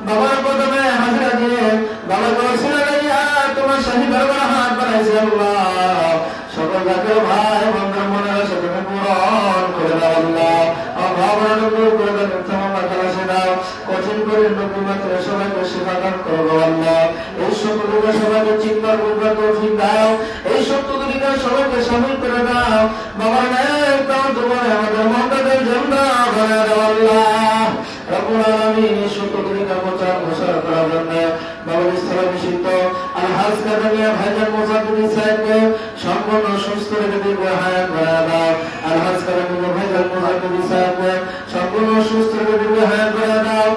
বাবার প্রথমে হাজরা দিয়ে বাবা শাহী দরবার হাত বাড়াইছে আল্লাহ সকল জাতীয় ভাই বন্ধুর মনের আশা তুমি পূরণ করে দাও আল্লাহ ভাবনা দূর করে দাও মিথ্যা খালাসে দাও কঠিন করে নবী মাত্র সবাইকে সেবা দান করো আল্লাহ এই সত্যগুলো সবাইকে চিন্তার বুঝবার তৌফিক দাও এই সত্যগুলিকে সবাইকে শামিল করে দাও বাবার নাম তাও তোমার আমাদের মনটাকে জিন্দা করে দাও আল্লাহ রব্বুল আলামিন এই সত্যগুলিকে প্রচার প্রসার করার জন্য বাবার ইসলামী সিদ্ধ আলহাজ কাদামিয়া ভাইজান মুজাদ্দিদ সাহেবকে সম্পূর্ণ সুস্থ রেখে দীর্ঘ হায়াত বাড়ায় দাও আলহাজ কাদামিয়া ভাইজান মুজাদ্দিদ সাহেবকে সম্পূর্ণ সুস্থ রেখে দীর্ঘ হায়াত বাড়ায় দাও